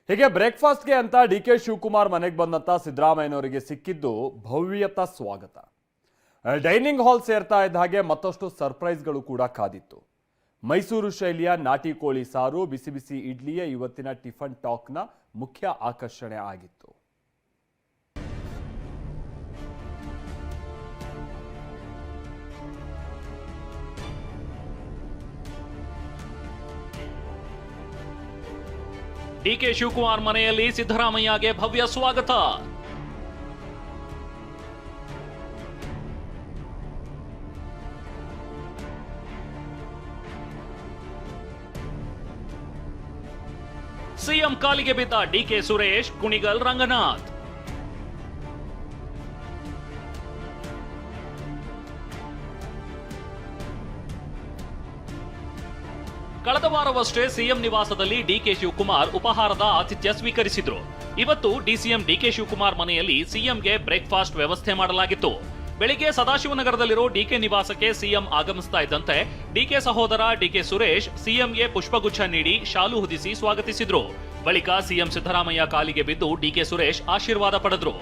ಹೀಗೆ ಬ್ರೇಕ್ಫಾಸ್ಟ್ಗೆ ಅಂತ ಡಿ.ಕೆ. ಶಿವಕುಮಾರ್ ಮನೆಗೆ ಬಂದಂತ ಸಿದ್ದರಾಮಯ್ಯನವರಿಗೆ ಸಿಕ್ಕಿದ್ದು ಭವ್ಯತ ಸ್ವಾಗತ. ಡೈನಿಂಗ್ ಹಾಲ್ ಸೇರ್ತಾ ಇದ್ದ ಹಾಗೆ ಮತ್ತಷ್ಟು ಸರ್ಪ್ರೈಸ್ಗಳು ಕೂಡ ಕಾದಿತ್ತು. ಮೈಸೂರು ಶೈಲಿಯ ನಾಟಿ ಕೋಳಿ ಸಾರು, ಬಿಸಿ ಬಿಸಿ ಇಡ್ಲಿಯ ಇವತ್ತಿನ ಟಿಫನ್ ಟಾಕ್ನ ಮುಖ್ಯ ಆಕರ್ಷಣೆ ಆಗಿತ್ತು. ಡಿ.ಕೆ. ಶಿವಕುಮಾರ್ ಮನೆಯಲ್ಲಿ ಸಿದ್ದರಾಮಯ್ಯಗೆ ಭವ್ಯ ಸ್ವಾಗತ. ಸಿಎಂ ಕಾಲಿಗೆ ಬಿದ್ದ ಡಿ.ಕೆ. ಸುರೇಶ್, ಕುಣಿಗಲ್ ರಂಗನಾಥ್. ಕಳೆದ ವಾರವಷ್ಟೇ ಸಿಎಂ ನಿವಾಸದಲ್ಲಿ ಡಿ.ಕೆ. ಶಿವಕುಮಾರ್ ಉಪಹಾರದ ಆತಿಥ್ಯ ಸ್ವೀಕರಿಸಿದ್ರು. ಇವತ್ತು ಡಿಸಿಎಂ ಡಿ.ಕೆ. ಶಿವಕುಮಾರ್ ಮನೆಯಲ್ಲಿ ಸಿಎಂಗೆ ಬ್ರೇಕ್ಫಾಸ್ಟ್ ವ್ಯವಸ್ಥೆ ಮಾಡಲಾಗಿತ್ತು. ಬೆಳಿಗ್ಗೆ ಸದಾಶಿವನಗರದಲ್ಲಿರೋ ಡಿಕೆ ನಿವಾಸಕ್ಕೆ ಸಿಎಂ ಆಗಮಿಸ್ತಾ ಇದ್ದಂತೆ ಡಿಕೆ ಸಹೋದರ ಡಿ.ಕೆ. ಸುರೇಶ್ ಸಿಎಂಗೆ ಪುಷ್ಪಗುಚ್ಛ ನೀಡಿ ಶಾಲು ಹೊದಿಸಿ ಸ್ವಾಗತಿಸಿದ್ರು. ಬಳಿಕ ಸಿಎಂ ಸಿದ್ದರಾಮಯ್ಯ ಕಾಲಿಗೆ ಬಿದ್ದು ಡಿ.ಕೆ. ಸುರೇಶ್ ಆಶೀರ್ವಾದ ಪಡೆದ್ರು.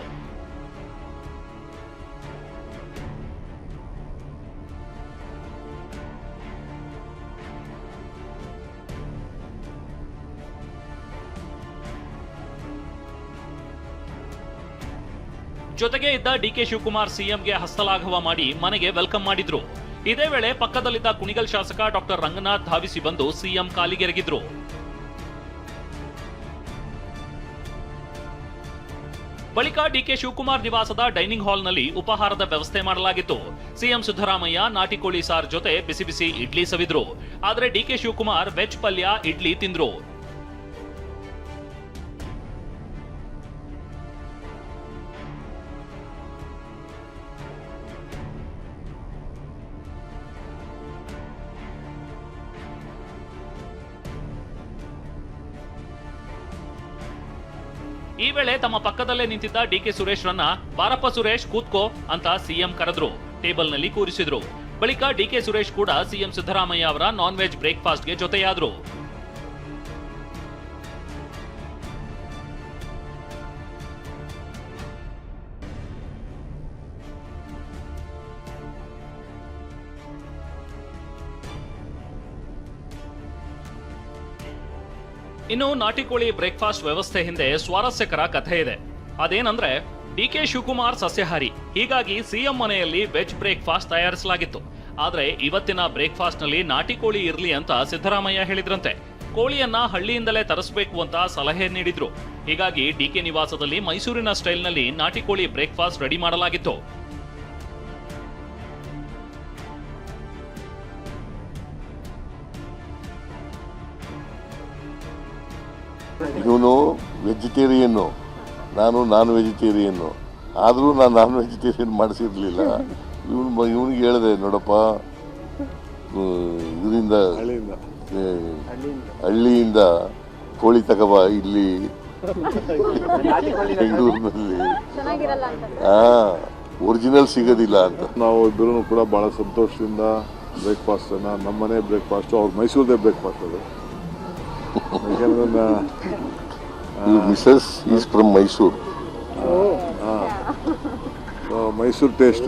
ಜೊತೆಗೆ ಇದ್ದ ಡಿ.ಕೆ. ಶಿವಕುಮಾರ್ ಸಿಎಂಗೆ ಹಸ್ತಲಾಘವ ಮಾಡಿ ಮನೆಗೆ ವೆಲ್ಕಮ್ ಮಾಡಿದ್ರು. ಇದೇ ವೇಳೆ ಪಕ್ಕದಲ್ಲಿದ್ದ ಕುಣಿಗಲ್ ಶಾಸಕ ಡಾಕ್ಟರ್ ರಂಗನಾಥ್ ಧಾವಿಸಿ ಬಂದು ಸಿಎಂ ಕಾಲಿಗೆರಗಿದ್ರು. ಬಳಿಕ ಡಿ.ಕೆ. ಶಿವಕುಮಾರ್ ನಿವಾಸದ ಡೈನಿಂಗ್ ಹಾಲ್ನಲ್ಲಿ ಉಪಹಾರದ ವ್ಯವಸ್ಥೆ ಮಾಡಲಾಗಿತ್ತು. ಸಿಎಂ ಸಿದ್ದರಾಮಯ್ಯ ನಾಟಿ ಕೋಳಿ ಸಾರ್ ಜೊತೆ ಬಿಸಿ ಬಿಸಿ ಇಡ್ಲಿ ಸವಿದ್ರು. ಆದರೆ ಡಿ.ಕೆ. ಶಿವಕುಮಾರ್ ವೆಜ್ ಪಲ್ಯ ಇಡ್ಲಿ ತಿಂದ್ರು. ಈ ವೇಳೆ ತಮ್ಮ ಪಕ್ಕದಲ್ಲೇ ನಿಂತಿದ್ದ ಡಿ.ಕೆ. ಸುರೇಶ್ ರನ್ನ ಬಾರಪ್ಪ ಸುರೇಶ್ ಕೂತ್ಕೋ ಅಂತ ಸಿಎಂ ಕರೆದ್ರು. ಟೇಬಲ್ನಲ್ಲಿ ಕೂರಿಸಿದ್ರು. ಬಳಿಕ ಡಿ.ಕೆ. ಸುರೇಶ್ ಕೂಡ ಸಿಎಂ ಸಿದ್ದರಾಮಯ್ಯ ಅವರ ನಾನ್ ವೆಜ್ ಬ್ರೇಕ್ಫಾಸ್ಟ್ಗೆ ಜೊತೆಯಾದ್ರು. ಇನ್ನು ನಾಟಿ ಕೋಳಿ ಬ್ರೇಕ್ಫಾಸ್ಟ್ ವ್ಯವಸ್ಥೆ ಹಿಂದೆ ಸ್ವಾರಸ್ಯಕರ ಕಥೆ ಇದೆ. ಅದೇನಂದ್ರೆ ಡಿ.ಕೆ. ಶಿವಕುಮಾರ್ ಸಸ್ಯಾಹಾರಿ, ಹೀಗಾಗಿ ಸಿಎಂ ಮನೆಯಲ್ಲಿ ವೆಜ್ ಬ್ರೇಕ್ಫಾಸ್ಟ್ ತಯಾರಿಸಲಾಗಿತ್ತು. ಆದ್ರೆ ಇವತ್ತಿನ ಬ್ರೇಕ್ಫಾಸ್ಟ್ ನಲ್ಲಿ ನಾಟಿ ಕೋಳಿ ಇರ್ಲಿ ಅಂತ ಸಿದ್ದರಾಮಯ್ಯ ಹೇಳಿದ್ರಂತೆ. ಕೋಳಿಯನ್ನ ಹಳ್ಳಿಯಿಂದಲೇ ತರಿಸಬೇಕು ಅಂತ ಸಲಹೆ ನೀಡಿದ್ರು. ಹೀಗಾಗಿ ಡಿ.ಕೆ. ನಿವಾಸದಲ್ಲಿ ಮೈಸೂರಿನ ಸ್ಟೈಲ್ ನಲ್ಲಿ ನಾಟಿ ಕೋಳಿ ಬ್ರೇಕ್ಫಾಸ್ಟ್ ರೆಡಿ ಮಾಡಲಾಗಿತ್ತು. ಇವನು ವೆಜಿಟೇರಿಯನ್ನು, ನಾನು ನಾನ್ ವೆಜಿಟೇರಿಯನ್ನು. ಆದರೂ ನಾನು ನಾನ್ ವೆಜಿಟೇರಿಯನ್ ಮಾಡಿಸಿರ್ಲಿಲ್ಲ. ಇವನಿಗೆ ಹೇಳಿದೆ, ನೋಡಪ್ಪ ಇದರಿಂದ ಹಳ್ಳಿಯಿಂದ ಕೋಳಿ ತಗೋಬಾ ಇಲ್ಲಿ ಬೆಂಗಳೂರಿನಲ್ಲಿ ಒರಿಜಿನಲ್ ಸಿಗೋದಿಲ್ಲ ಅಂತ. ನಾವು ಇಬ್ಬರೂ ಕೂಡ ಬಹಳ ಸಂತೋಷದಿಂದ ಬ್ರೇಕ್ಫಾಸ್ಟ್ ನಮ್ಮ ಮನೆ ಬ್ರೇಕ್ಫಾಸ್ಟ್, ಅವ್ರ ಮೈಸೂರದೇ ಬ್ರೇಕ್ಫಾಸ್ಟ್ ಅದು. Mrs is from Mysuru. Mysuru taste.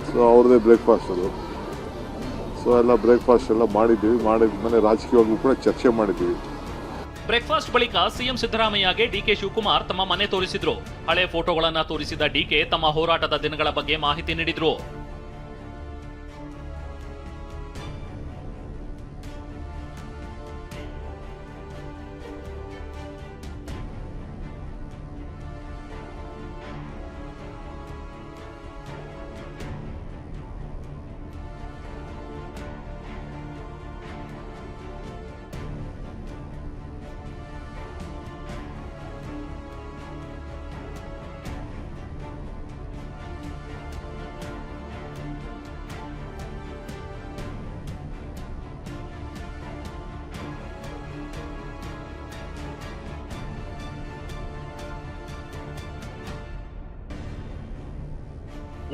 So ಅವ್ರದ್ದೇ ಬ್ರೇಕ್ಫಾಸ್ಟ್ ಅದು. ಸೊ ಎಲ್ಲ ಬ್ರೇಕ್ಫಾಸ್ಟ್ ಎಲ್ಲ ಮಾಡಿದ್ದೀವಿ. ಮಾಡಿದ್ಮೇಲೆ ರಾಜಕೀಯವಾಗೂ ಕೂಡ ಚರ್ಚೆ ಮಾಡಿದ್ದೀವಿ. ಬ್ರೇಕ್ಫಾಸ್ಟ್ ಬಳಿಕ ಸಿಎಂ ಸಿದ್ದರಾಮಯ್ಯಗೆ ಡಿ.ಕೆ. ಶಿವಕುಮಾರ್ ತಮ್ಮ ಮನೆ ತೋರಿಸಿದ್ರು. ಹಳೆ ಫೋಟೋಗಳನ್ನ ತೋರಿಸಿದ ಡಿ.ಕೆ. ತಮ್ಮ ಹೋರಾಟದ ದಿನಗಳ ಬಗ್ಗೆ ಮಾಹಿತಿ ನೀಡಿದ್ರು.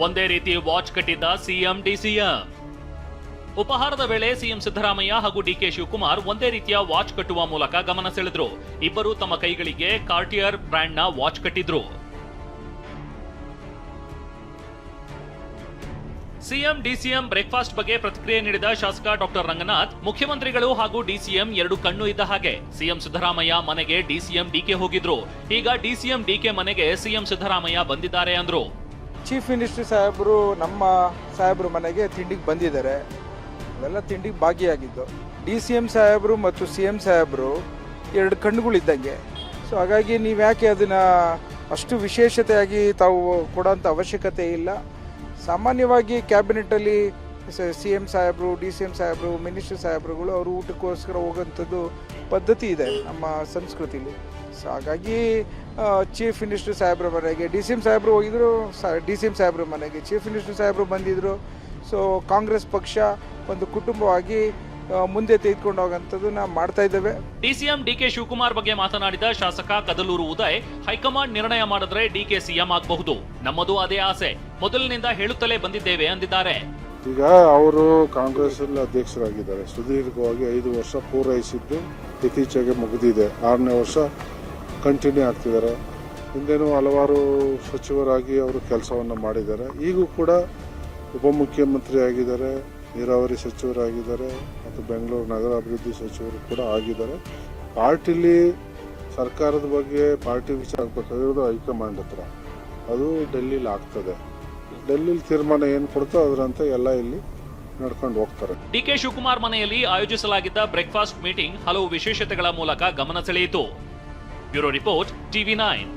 ಒಂದೇ ರೀತಿ ವಾಚ್ ಕಟ್ಟಿದ್ದ ಸಿಎಂ ಡಿಸಿಎಂ. ಉಪಹಾರದ ವೇಳೆ ಸಿಎಂ ಸಿದ್ದರಾಮಯ್ಯ ಹಾಗೂ ಡಿಕೆ ಶಿವಕುಮಾರ್ ಒಂದೇ ರೀತಿಯ ವಾಚ್ ಕಟ್ಟುವ ಮೂಲಕ ಗಮನ ಸೆಳೆದ್ರು. ಇಬ್ಬರು ತಮ್ಮ ಕೈಗಳಿಗೆ ಕಾರ್ಟಿಯರ್ ಬ್ರ್ಯಾಂಡ್ನ ವಾಚ್ ಕಟ್ಟಿದ್ರು. ಸಿಎಂ ಡಿಸಿಎಂ ಬ್ರೇಕ್ಫಾಸ್ಟ್ ಬಗ್ಗೆ ಪ್ರತಿಕ್ರಿಯೆ ನೀಡಿದ ಶಾಸಕ ಡಾಕ್ಟರ್ ರಂಗನಾಥ್, ಮುಖ್ಯಮಂತ್ರಿಗಳು ಹಾಗೂ ಡಿಸಿಎಂ ಎರಡು ಕಣ್ಣು ಇದ್ದ ಹಾಗೆ. ಸಿಎಂ ಸಿದ್ದರಾಮಯ್ಯ ಮನೆಗೆ ಡಿಸಿಎಂ ಡಿಕೆ ಹೋಗಿದ್ರು, ಈಗ ಡಿಸಿಎಂ ಡಿಕೆ ಮನೆಗೆ ಸಿಎಂ ಸಿದ್ದರಾಮಯ್ಯ ಬಂದಿದ್ದಾರೆ ಅಂದ್ರು. ಚೀಫ್ ಮಿನಿಸ್ಟರ್ ಸಾಹೇಬರು ನಮ್ಮ ಸಾಹೇಬರು ಮನೆಗೆ ತಿಂಡಿಗೆ ಬಂದಿದ್ದಾರೆ, ಅವೆಲ್ಲ ತಿಂಡಿಗೆ ಭಾಗಿಯಾಗಿದ್ದು. DCM ಸಾಹೇಬರು ಮತ್ತು CM ಸಾಹೇಬರು ಎರಡು ಕಣ್ಣುಗಳಿದ್ದಂಗೆ. ಸೊ ಹಾಗಾಗಿ ನೀವು ಯಾಕೆ ಅದನ್ನು ಅಷ್ಟು ವಿಶೇಷತೆಯಾಗಿ ತಾವು ಕೊಡೋಂಥ ಅವಶ್ಯಕತೆ ಇಲ್ಲ. ಸಾಮಾನ್ಯವಾಗಿ ಕ್ಯಾಬಿನೆಟಲ್ಲಿ CM ಸಾಹೇಬರು, DCM ಸಾಹೇಬರು, ಮಿನಿಸ್ಟರ್ ಸಾಹೇಬರುಗಳು ಅವರು ಊಟಕ್ಕೋಸ್ಕರ ಹೋಗೋಂಥದ್ದು ಪದ್ಧತಿ ಇದೆ ನಮ್ಮ ಸಂಸ್ಕೃತಿಲಿ. ಸೊ ಹಾಗಾಗಿ ಚೀಫ್ ಮಿನಿಸ್ಟರ್ ಸಾಹೇಬ್ರ ಮನೆಗೆ DCM ಸಾಹೇಬರು ಹೋಗಿದ್ರು, DCM ಸಾಹೇಬ್ರ ಮನೆಗೆ ಚೀಫ್ ಮಿನಿಸ್ಟರ್ ಸಾಹೇಬರು ಬಂದಿದ್ದರು. ಸೊ ಕಾಂಗ್ರೆಸ್ ಪಕ್ಷ ಒಂದು ಕುಟುಂಬವಾಗಿ ಮುಂದೆ ತೆಗೆದುಕೊಂಡು ಹೋಗೋಂಥದ್ದನ್ನ ಮಾಡ್ತಾ ಇದ್ದೇವೆ. ಡಿಸಿಎಂ ಡಿಕೆ ಶಿವಕುಮಾರ್ ಬಗ್ಗೆ ಮಾತನಾಡಿದ ಶಾಸಕ ಕದಲೂರು ಉದಯ್, ಹೈಕಮಾಂಡ್ ನಿರ್ಣಯ ಮಾಡಿದ್ರೆ ಡಿಕೆ ಸಿಎಂ ಆಗಬಹುದು, ನಮ್ಮದು ಅದೇ ಆಸೆ, ಮೊದಲಿನಿಂದ ಹೇಳುತ್ತಲೇ ಬಂದಿದ್ದೇವೆ ಅಂದಿದ್ದಾರೆ. ಈಗ ಅವರು ಕಾಂಗ್ರೆಸ್ ಅಧ್ಯಕ್ಷರಾಗಿದ್ದಾರೆ, ಸುದೀರ್ಘವಾಗಿ 5 ವರ್ಷ ಪೂರೈಸಿದ್ದು ಇತ್ತೀಚೆಗೆ ಮುಗಿದಿದೆ, 6ನೇ ವರ್ಷ ಕಂಟಿನ್ಯೂ ಆಗ್ತಿದ್ದಾರೆ. ಹಿಂದೇನೂ ಹಲವಾರು ಸಚಿವರಾಗಿ ಅವರು ಕೆಲಸವನ್ನು ಮಾಡಿದ್ದಾರೆ. ಈಗೂ ಕೂಡ ಉಪಮುಖ್ಯಮಂತ್ರಿ ಆಗಿದ್ದಾರೆ, ನೀರಾವರಿ ಸಚಿವರಾಗಿದ್ದಾರೆ ಮತ್ತು ಬೆಂಗಳೂರು ನಗರ ಅಭಿವೃದ್ಧಿ ಸಚಿವರು ಕೂಡ ಆಗಿದ್ದಾರೆ. ಪಾರ್ಟಿಲಿ ಸರ್ಕಾರದ ಬಗ್ಗೆ ಪಾರ್ಟಿ ವಿಚಾರ ಆಗಬೇಕಾಗಿರೋದು ಹೈಕಮಾಂಡ್ ಹತ್ರ, ಅದು ಡೆಲ್ಲಿಲಿ ಆಗ್ತದೆ. ಡೆಲ್ಲಿಲಿ ತೀರ್ಮಾನ ಏನು ಕೊಡ್ತೋ ಅದರಂತೆ ಎಲ್ಲ ಇಲ್ಲಿ ನಡ್ಕೊಂಡು ಹೋಗ್ತಾರೆ. ಡಿಕೆ ಶಿವಕುಮಾರ್ ಮನೆಯಲ್ಲಿ ಆಯೋಜಿಸಲಾಗಿದ್ದ ಬ್ರೇಕ್ಫಾಸ್ಟ್ ಮೀಟಿಂಗ್ ಹಲವು ವಿಶೇಷತೆಗಳ ಮೂಲಕ ಗಮನ ಸೆಳೆಯಿತು. Bureau report, TV9.